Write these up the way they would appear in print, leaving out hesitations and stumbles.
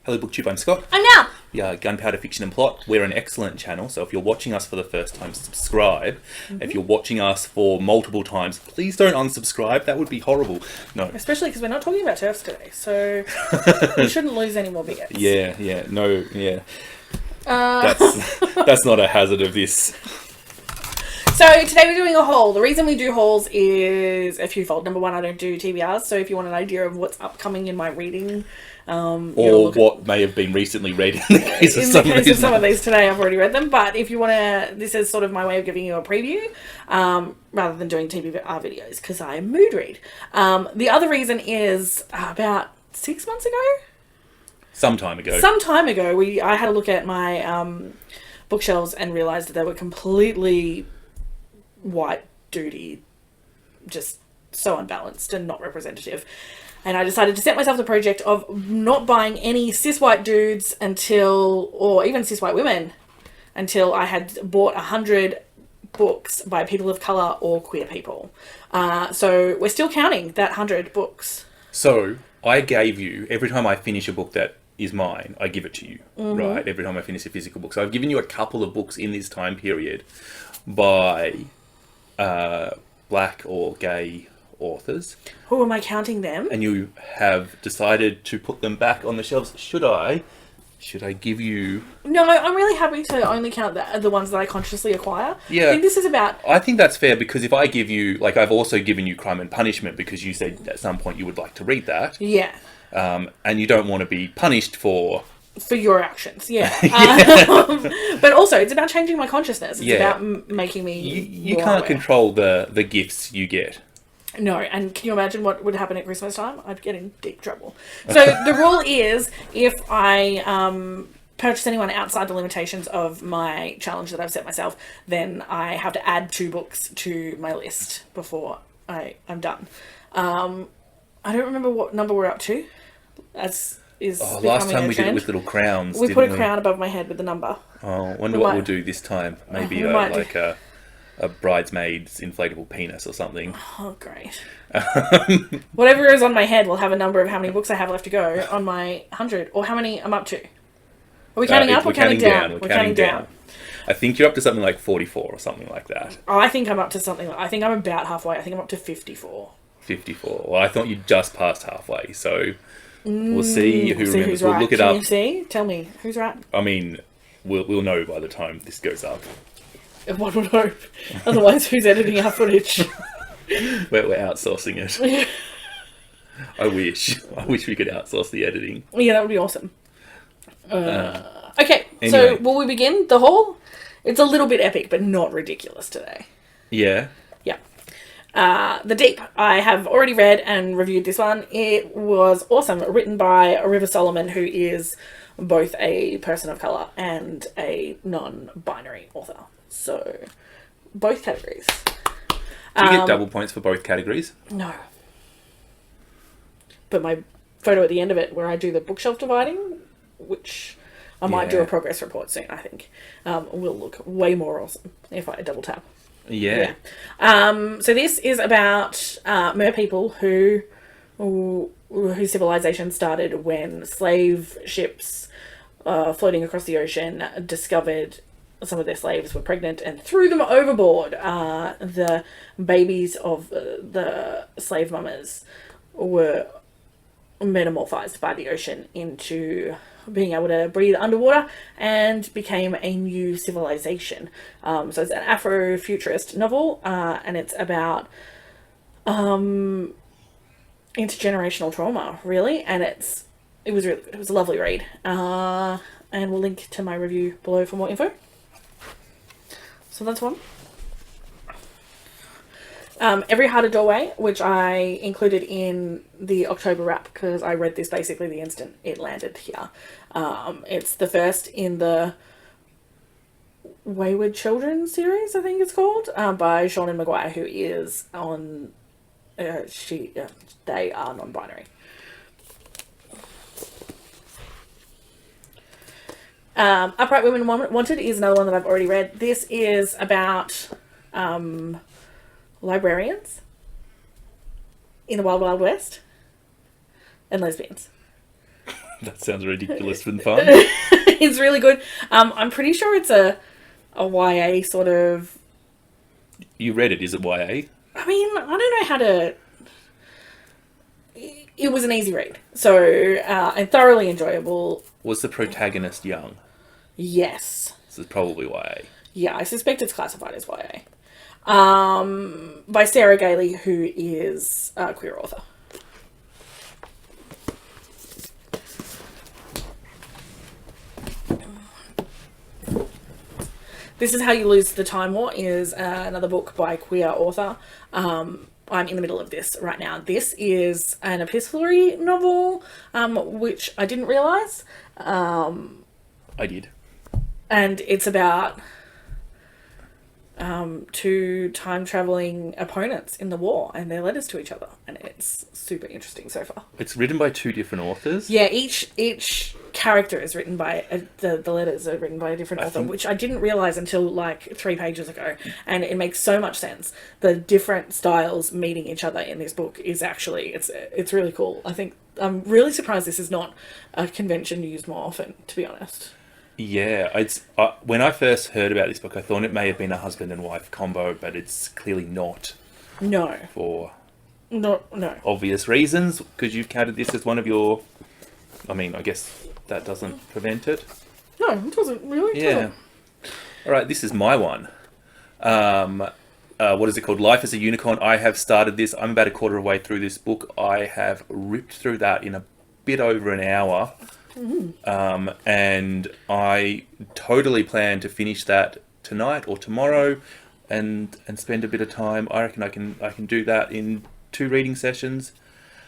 Hello Booktube, I'm Scott. I'm Nelle. Yeah, Gunpowder, Fiction and Plot. We're an excellent channel, so if you're watching us for the first time, subscribe. If you're watching us for multiple times, please don't unsubscribe. That would be horrible. No. Especially because we're not talking about turfs today, so we shouldn't lose any more bigots. Yeah. That's not a hazard of this. So today we're doing a haul. The reason we do hauls is a fewfold. Number one, I don't do TBRs, so if you want an idea of what's upcoming in my reading... or what may have been recently read in the case of some of these today, I've already read them. But if you want to, this is sort of my way of giving you a preview, rather than doing TBR videos, because I mood read. The other reason is about 6 months ago. Some time ago, I had a look at my bookshelves and realised that they were completely white duty, just so unbalanced and not representative. And I decided to set myself the project of not buying any cis white dudes or even cis white women, until I had bought 100 books by people of colour or queer people. So we're still counting that 100 books. So I gave you, every time I finish a book that is mine, I give it to you, right? Every time I finish a physical book. So I've given you a couple of books in this time period by black or gay authors. Who am I counting them? And you have decided to put them back on the shelves. Should I give you... No, I'm really happy to only count the ones that I consciously acquire. Yeah. I think this is about... I think that's fair, because if I give you... Like, I've also given you Crime and Punishment, because you said at some point you would like to read that. Yeah. And you don't want to be punished for your actions, yeah. But also, it's about changing my consciousness. It's about making me... You can't aware. Control the gifts you get. No, and can you imagine what would happen at Christmas time? I'd get in deep trouble. So the rule is, if I purchase anyone outside the limitations of my challenge that I've set myself, then I have to add 2 books to my list before I'm done. I don't remember what number we're up to. Last time we did it with little crowns. We put a crown above my head with the number. Oh, I wonder what we'll do this time. Maybe a bridesmaid's inflatable penis or something. Oh, great. Whatever is on my head will have a number of how many books I have left to go on my 100, or how many I'm up to. Are we counting up or counting down? We're counting down. I think you're up to something like 44 or something like that. Oh, I think I'm up to something I think I'm about halfway. I think I'm up to 54. 54. Well, I thought you just passed halfway, so we'll see who remembers. Who's right. We'll look it up. Can you see? Tell me, who's right? I mean, we'll know by the time this goes up. One would hope. Otherwise, who's editing our footage? We're outsourcing it. I wish we could outsource the editing. Yeah, that would be awesome. Okay, anyway. So will we begin the haul? It's a little bit epic, but not ridiculous today. Yeah. Yeah. The Deep. I have already read and reviewed this one. It was awesome. Written by River Solomon, who is both a person of colour and a non-binary author. So, both categories. Do you get double points for both categories? No. But my photo at the end of it, where I do the bookshelf dividing, which I might do a progress report soon, I think, will look way more awesome if I double tap. Yeah. So this is about mer people whose civilization started when slave ships floating across the ocean discovered some of their slaves were pregnant and threw them overboard. The babies of the slave mamas were metamorphized by the ocean into being able to breathe underwater and became a new civilization. So it's an Afrofuturist novel, and it's about intergenerational trauma, really, and it was a lovely read. And we'll link to my review below for more info. So that's one. Every Heart a Doorway, which I included in the October wrap because I read this basically the instant it landed here. It's the first in the Wayward Children series, I think it's called, by Seanan Maguire, who is on... they are non-binary. Upright Women Wanted is another one that I've already read. This is about librarians in the Wild Wild West and lesbians. That sounds ridiculous and fun. It's really good. I'm pretty sure it's a YA sort of... You read it, is it YA? I mean, I don't know how to... It was an easy read. So, and thoroughly enjoyable. Was the protagonist young? Yes. This is probably YA. Yeah, I suspect it's classified as YA. By Sarah Gailey, who is a queer author. This Is How You Lose the Time War is another book by a queer author. I'm in the middle of this right now. This is an epistolary novel, which I didn't realise. I did. And it's about two time-travelling opponents in the war and their letters to each other. And it's super interesting so far. It's written by two different authors? Yeah, each character is written by... the letters are written by a different author, which I didn't realise until like 3 pages ago. And it makes so much sense. The different styles meeting each other in this book is actually... It's really cool. I think... I'm really surprised this is not a convention used more often, to be honest. Yeah, when I first heard about this book, I thought it may have been a husband and wife combo, but it's clearly not. No. For no. obvious reasons, because you've counted this as one of your... I mean, I guess that doesn't prevent it. No, it doesn't really. Yeah. Doesn't. All right, this is my one. What is it called? Life as a Unicorn. I have started this. I'm about a quarter of the way through this book. I have ripped through that in a bit over an hour. Mm-hmm. And I totally plan to finish that tonight or tomorrow and spend a bit of time. I reckon I can do that in 2 reading sessions.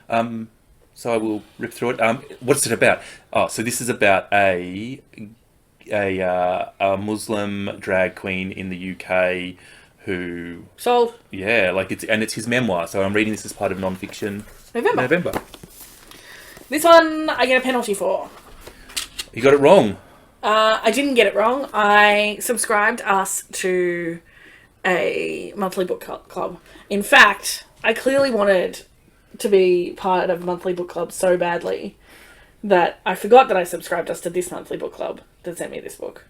So I will rip through it. What's it about? Oh, so this is about a Muslim drag queen in the UK who... Sold. Yeah, it's his memoir. So I'm reading this as part of non-fiction. November. This one I get a penalty for. You got it wrong. I didn't get it wrong. I subscribed us to a monthly book club. In fact, I clearly wanted to be part of a monthly book club so badly that I forgot that I subscribed us to this monthly book club that sent me this book.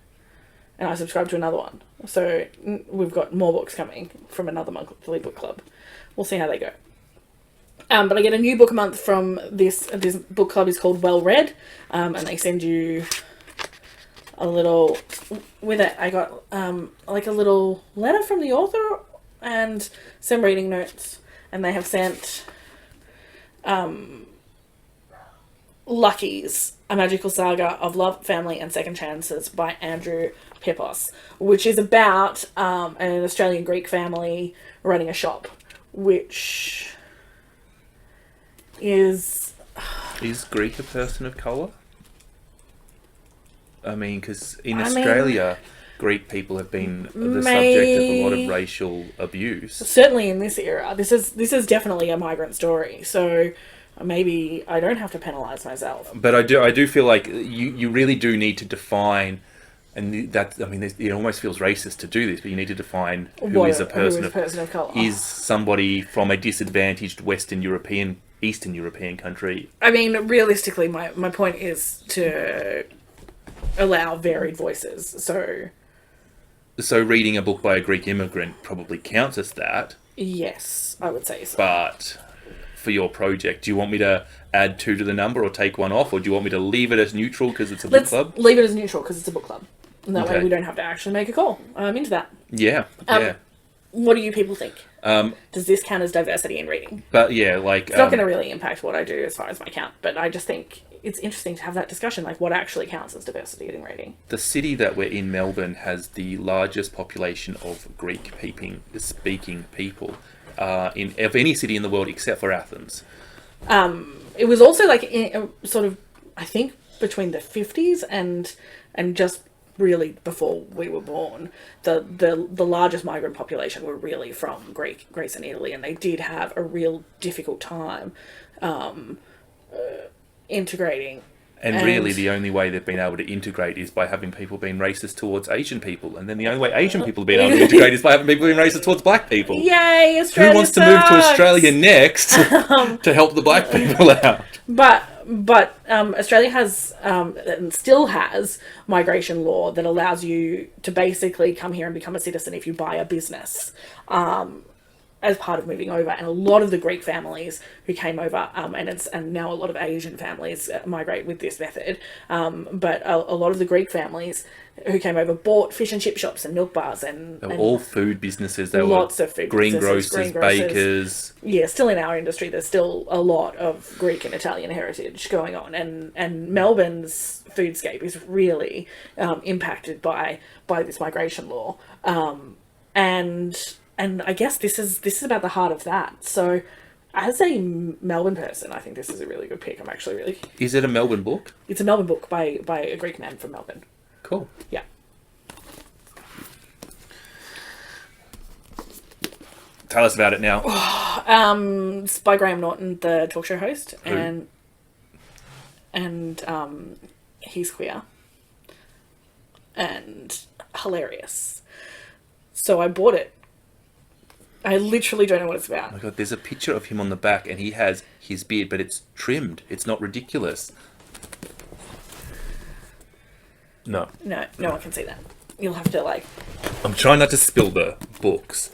And I subscribed to another one. So we've got more books coming from another monthly book club. We'll see how they go. But I get a new book a month from this book club is called Well Read, and they send you a little... With it, I got like a little letter from the author and some reading notes. And they have sent Lucky's A Magical Saga of Love, Family and Second Chances by Andrew Pepos, which is about an Australian Greek family running a shop, which... Is Greek a person of colour? I mean, because in Australia, Greek people have been the subject of a lot of racial abuse. Certainly in this era. This is definitely a migrant story, so maybe I don't have to penalise myself. But I do feel like you really do need to define... And that, I mean, it almost feels racist to do this, but you need to define who is a person of colour. Is somebody from a disadvantaged Eastern European country? I mean, realistically, my point is to allow varied voices. So reading a book by a Greek immigrant probably counts as that. Yes, I would say so. But for your project, do you want me to add 2 to the number or take 1 off, or do you want me to leave it as neutral because it's a book club? Let's leave it as neutral because it's a book club. And that way we don't have to actually make a call. I'm into that. Yeah. What do you people think? Does this count as diversity in reading? But yeah, like... It's not going to really impact what I do as far as my count, but I just think it's interesting to have that discussion, like what actually counts as diversity in reading. The city that we're in, Melbourne, has the largest population of Greek-speaking people of any city in the world except for Athens. It was also like sort of, I think, between the 50s and just really before we were born, the largest migrant population were really from Greece and Italy, and they did have a real difficult time integrating. And really the only way they've been able to integrate is by having people being racist towards Asian people. And then the only way Asian people have been able to integrate is by having people being racist towards black people. Yay, Australia Who wants to move to Australia next to help the black people out? But But Australia has and still has migration law that allows you to basically come here and become a citizen if you buy a business as part of moving over. And a lot of the Greek families who came over, and now a lot of Asian families migrate with this method. But a lot of the Greek families who came over bought fish and chip shops and milk bars and They were all food businesses. They lots were of food greengrocers, businesses, bakers. Yeah, still in our industry, there's still a lot of Greek and Italian heritage going on, and Melbourne's foodscape is really impacted by this migration law, and I guess this is about the heart of that. So, as a Melbourne person, I think this is a really good pick. I'm actually really. Is it a Melbourne book? It's a Melbourne book by a Greek man from Melbourne. Cool. Yeah. Tell us about it now. It's by Graham Norton, the talk show host, Who? and he's queer and hilarious. So I bought it. I literally don't know what it's about. Oh my God, there's a picture of him on the back, and he has his beard, but it's trimmed. It's not ridiculous. No. No one can see that. You'll have to I'm trying not to spill the books.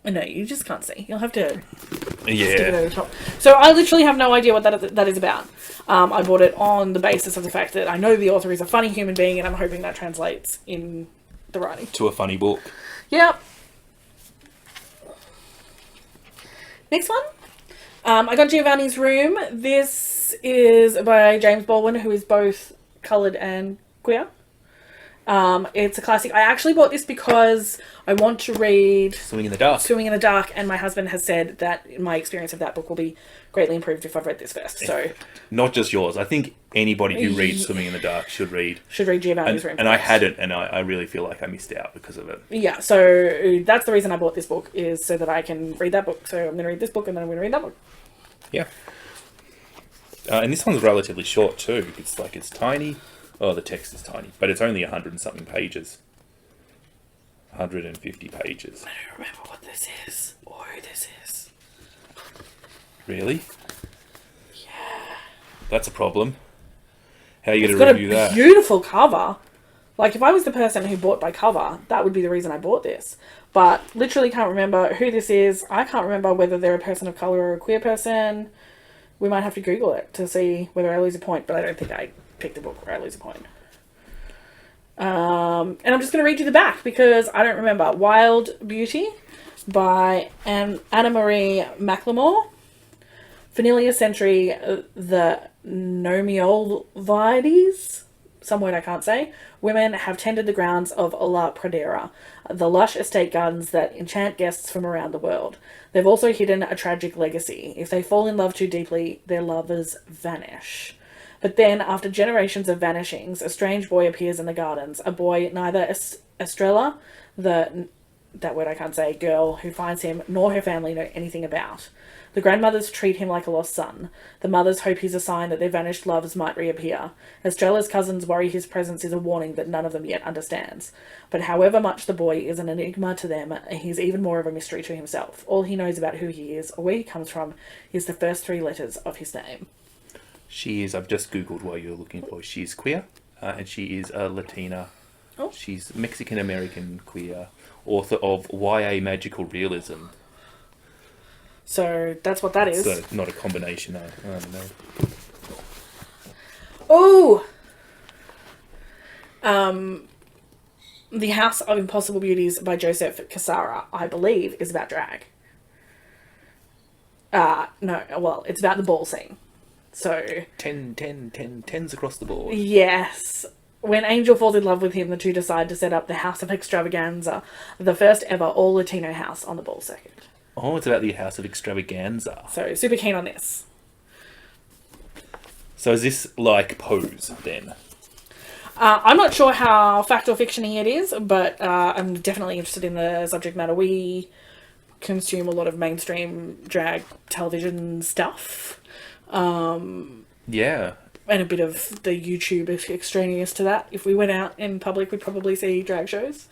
No, you just can't see. You'll have to stick it Yeah. over the top. So I literally have no idea what that is about. I bought it on the basis of the fact that I know the author is a funny human being, and I'm hoping that translates in the writing. To a funny book. Yep. Next one. I got Giovanni's Room. This is by James Baldwin, who is both coloured and queer. It's a classic. I actually bought this because I want to read Swimming in the Dark. Swimming in the Dark, and my husband has said that my experience of that book will be greatly improved if I've read this first. So Not just yours. I think anybody who reads Swimming in the Dark should read. Giovanni's Room. And I hadn't, and I really feel like I missed out because of it. Yeah, so that's the reason I bought this book, is so that I can read that book. So I'm going to read this book, and then I'm going to read that book. Yeah. And this one's relatively short too. It's tiny. Oh, the text is tiny, but it's only 100 and something pages. 150 pages. I don't remember what this is or who this is. Really? Yeah. That's a problem. How are you It's going got to review a that? beautiful cover. If I was the person who bought by cover, that would be the reason I bought this. But literally can't remember who this is. I can't remember whether they're a person of colour or a queer person. We might have to Google it to see whether I lose a point, but I don't think I picked a book where I lose a point. And I'm just going to read you the back because I don't remember. Wild Beauty by Anna Marie McLemore. Vanilla Century, the Nomiolvides, some word I can't say. Women have tended the grounds of La Pradera, the lush estate gardens that enchant guests from around the world. They've also hidden a tragic legacy. If they fall in love too deeply, their lovers vanish. But then, after generations of vanishings, a strange boy appears in the gardens. A boy neither Estrella, that word I can't say, girl who finds him, nor her family know anything about. The grandmothers treat him like a lost son. The mothers hope he's a sign that their vanished loves might reappear. Estrella's cousins worry his presence is a warning that none of them yet understands. But however much the boy is an enigma to them, he's even more of a mystery to himself. All he knows about who he is or where he comes from is the first 3 letters of his name. She is, I've just Googled while you're looking for, she's queer, and she is a Latina. Oh. She's Mexican-American queer, author of YA magical realism. So that's what that is. So not a combination, I don't know. Oh! The House of Impossible Beauties by Joseph Casara, I believe, is about drag. No, well, it's about the ball scene. So 10s across the board. yes. When Angel falls in love with him, the two decide to set up the House of Extravaganza, the first ever all-Latino house on the ball circuit. Oh, it's about the House of Extravaganza. So, super keen on this. So is this like Pose, then? I'm not sure how fact or fiction-y it is, but I'm definitely interested in the subject matter. We consume a lot of mainstream drag television stuff. Yeah. And a bit of the YouTube extraneous to that. If we went out in public, we'd probably see drag shows.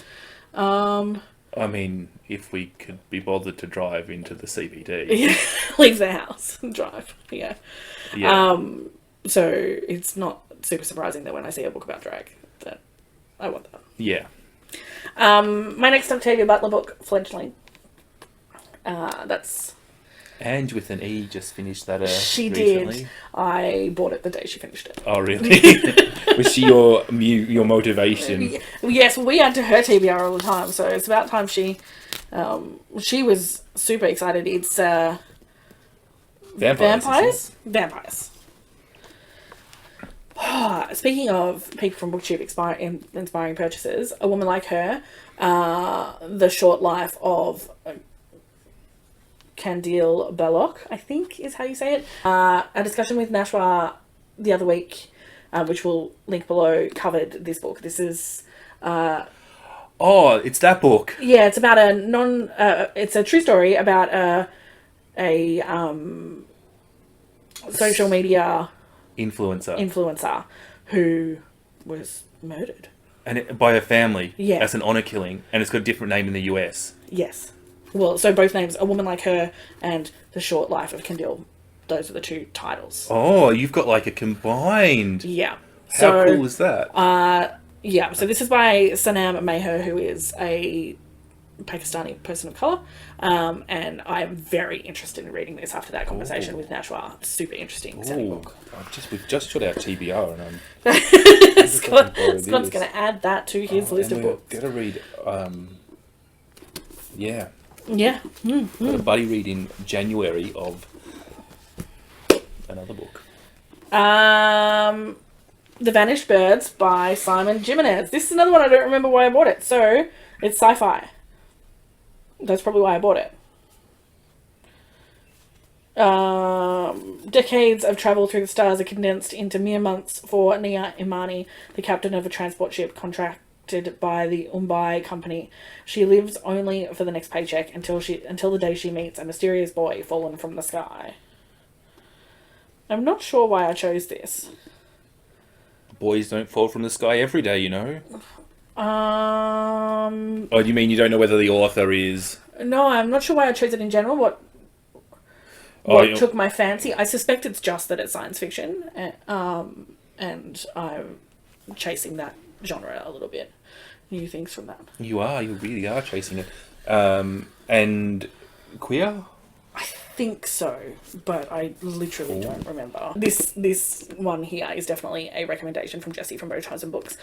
I mean, if we could be bothered to drive into the CBD. Leave the house and drive. Yeah. Yeah. So it's not super surprising that when I see a book about drag, that I want that. Yeah. My next Octavia Butler book, Fledgling. That's... Ange with an E just finished that She recently. did. I bought it the day she finished it. Oh, really? Was she your motivation? Yes, we add to her TBR all the time, so it's about time she was super excited. It's Vampires. Vampires. Speaking of people from BookTube inspiring purchases, A Woman Like Her, The Short Life of Candile Belloc, I think is how you say it. A discussion with Nashwa the other week, which we'll link below, covered this book. This is... Oh, it's that book. Yeah, it's about it's a true story about a social media influencer who was murdered. And by her family. Yeah. As an honour killing. And it's got a different name in the US. Yes. Well, so both names, A Woman Like Her and The Short Life of Candile. Those are the two titles. Oh, you've got like a combined. Yeah. How cool is that? Yeah, so this is by Sanam Meher, who is a Pakistani person of colour. And I'm very interested in reading this after that conversation with Nashwa. Super interesting. Book. We've just shot our TBR and I'm... Scott's going to add that to his list of books. Got to read... yeah. Yeah. Got a buddy read in January of another book. The Vanished Birds by Simon Jimenez. This is another one I don't remember why I bought it. So, it's sci-fi. That's probably why I bought it. Decades of travel through the stars are condensed into mere months for Nia Imani, the captain of a transport ship contracted by the Mumbai company. She lives only for the next paycheck until the day she meets a mysterious boy fallen from the sky. I'm not sure why I chose this. Boys don't fall from the sky every day, you know. Oh, you mean you don't know whether the author is... No, I'm not sure why I chose it in general. What took my fancy? I suspect it's just that it's science fiction, and I'm chasing that genre a little bit. New things from that. You really are chasing it. And queer? I think so, but I literally don't remember. This one here is definitely a recommendation from Jessie from Bow Books.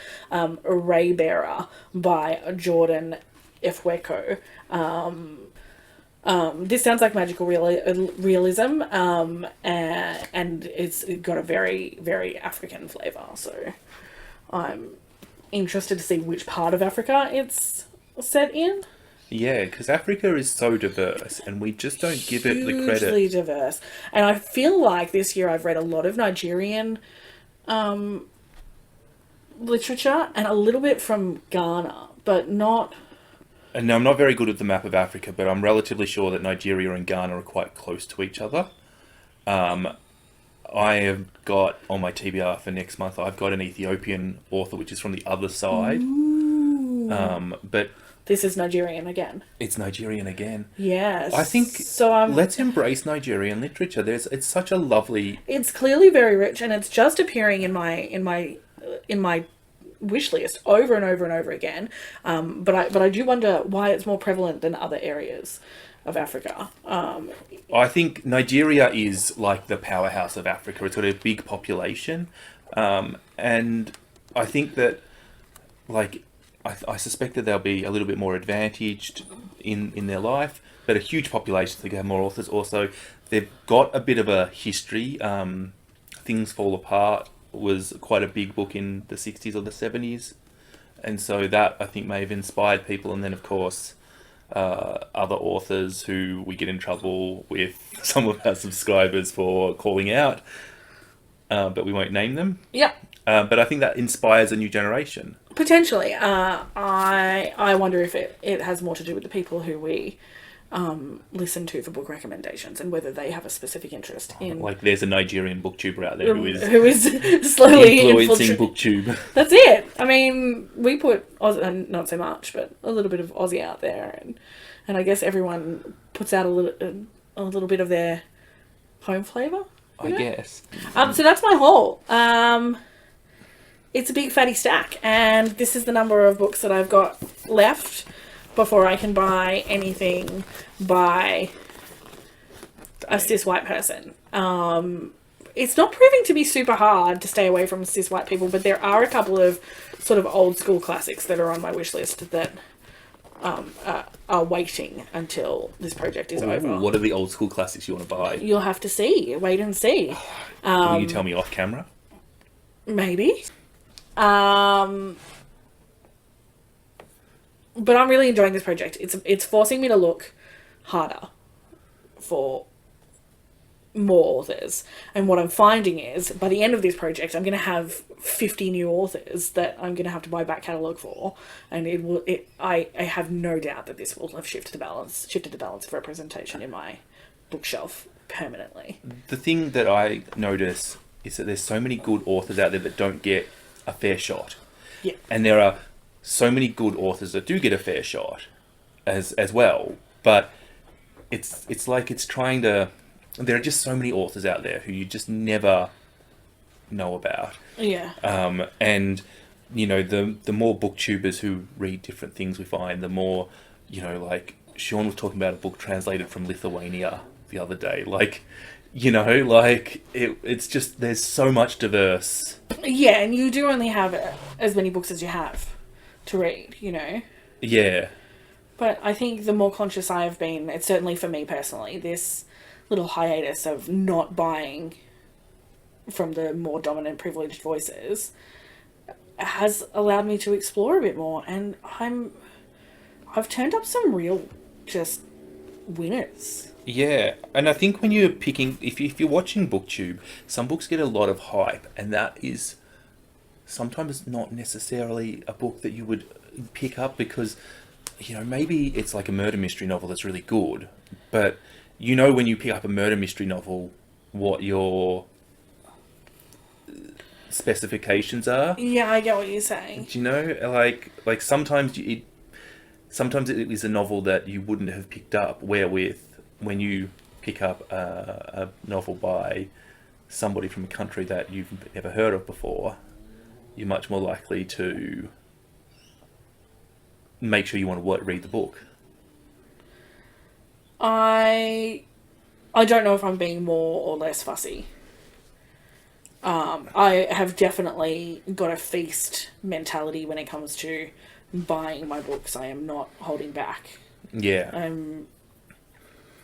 Ray Bearer by Jordan Efweko. This sounds like magical realism, and it's got a very, very African flavour, so I'm interested to see which part of Africa it's set in. Yeah, because Africa is so diverse, and we just don't give it the credit. Hugely diverse. And I feel like this year I've read a lot of Nigerian literature, and a little bit from Ghana, but not... And now, I'm not very good at the map of Africa, but I'm relatively sure that Nigeria and Ghana are quite close to each other. I have got, on my TBR for next month, I've got an Ethiopian author, which is from the other side. But... This is Nigerian again. It's Nigerian again. Yes. I think so. Let's embrace Nigerian literature. It's such a lovely... It's clearly very rich, and it's just appearing in my wish list over and over and over again. But I do wonder why it's more prevalent than other areas of Africa. I think Nigeria is like the powerhouse of Africa. It's got a big population, and I think that I suspect that they'll be a little bit more advantaged in their life, but a huge population, so they have more authors. Also, they've got a bit of a history. Things Fall Apart was quite a big book in the 60s or the 70s, and so that, I think, may have inspired people. And then, of course, other authors who we get in trouble with some of our subscribers for calling out, but we won't name them. Yeah. But I think that inspires a new generation. Potentially. I wonder if it has more to do with the people who we listen to for book recommendations and whether they have a specific interest in. Like there's a Nigerian booktuber out there who is slowly influencing booktube. That's it. I mean, we put not so much, but a little bit of Aussie out there, and I guess everyone puts out a little bit of their home flavour. I guess. So that's my haul. It's a big fatty stack, and this is the number of books that I've got left before I can buy anything by a cis white person. It's not proving to be super hard to stay away from cis white people, but there are a couple of sort of old school classics that are on my wish list that are waiting until this project is over. What are the old school classics you want to buy? You'll have to see. Wait and see. Will you tell me off camera? Maybe. But I'm really enjoying this project. It's forcing me to look harder for more authors. And what I'm finding is, by the end of this project, I'm going to have 50 new authors that I'm going to have to buy back catalogue for. And I have no doubt that this will have shifted the balance of representation in my bookshelf permanently. The thing that I notice is that there's so many good authors out there that don't get a fair shot. Yeah. And there are so many good authors that do get a fair shot as well. But it's like it's trying to... There are just so many authors out there who you just never know about. Yeah. And, you know, the more booktubers who read different things we find, the more, you know, like Sean was talking about a book translated from Lithuania the other day. Like, you know, like it's just, there's so much diverse. Yeah, and you do only have as many books as you have to read, you know. Yeah. But I think the more conscious I have been, it's certainly for me personally, this little hiatus of not buying from the more dominant privileged voices has allowed me to explore a bit more, and I've turned up some real just winners. Yeah, and I think when you're picking, if you're watching BookTube, some books get a lot of hype, and that is sometimes not necessarily a book that you would pick up because, you know, maybe it's like a murder mystery novel that's really good, but you know when you pick up a murder mystery novel what your specifications are. Yeah, I get what you're saying. Do you know, like sometimes it is a novel that you wouldn't have picked up, wherewith when you pick up a novel by somebody from a country that you've never heard of before, you're much more likely to make sure you want to read the book. I don't know if I'm being more or less fussy. I have definitely got a feast mentality when it comes to buying my books. I am not holding back. Yeah. I'm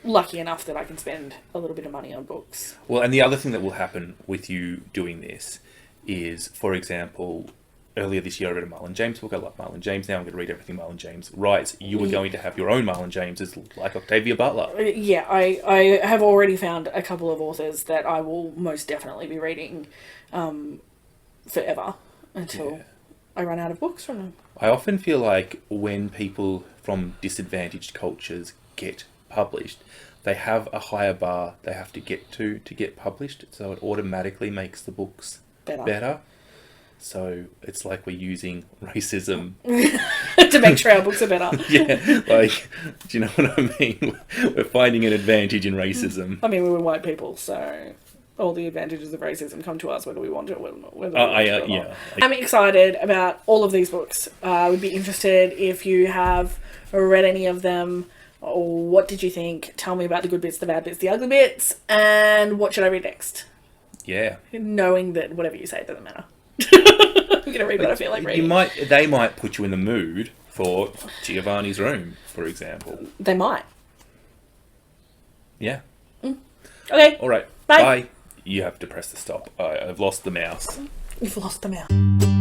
lucky enough that I can spend a little bit of money on books. Well, and the other thing that will happen with you doing this is, for example, earlier this year I read a Marlon James book. I love Marlon James. Now I'm going to read everything Marlon James writes. You were going to have your own Marlon Jameses, like Octavia Butler. Yeah, I have already found a couple of authors that I will most definitely be reading forever until I run out of books from them. I often feel like when people from disadvantaged cultures get published, they have a higher bar they have to get published, so it automatically makes the books better. So it's like we're using racism to make sure our books are better. Yeah, like, do you know what I mean? We're finding an advantage in racism. I mean, we were white people, so all the advantages of racism come to us whether we want it or whether yeah. I'm excited about all of these books. I would be interested if you have read any of them. What did you think? Tell me about the good bits, the bad bits, the ugly bits, and what should I read next? Yeah. Knowing that whatever you say doesn't matter. I'm going to read what I feel like reading. They might put you in the mood for Giovanni's Room, for example. They might. Yeah. Okay. All right. Bye. Bye. You have to press the stop. I've lost the mouse. You've lost the mouse.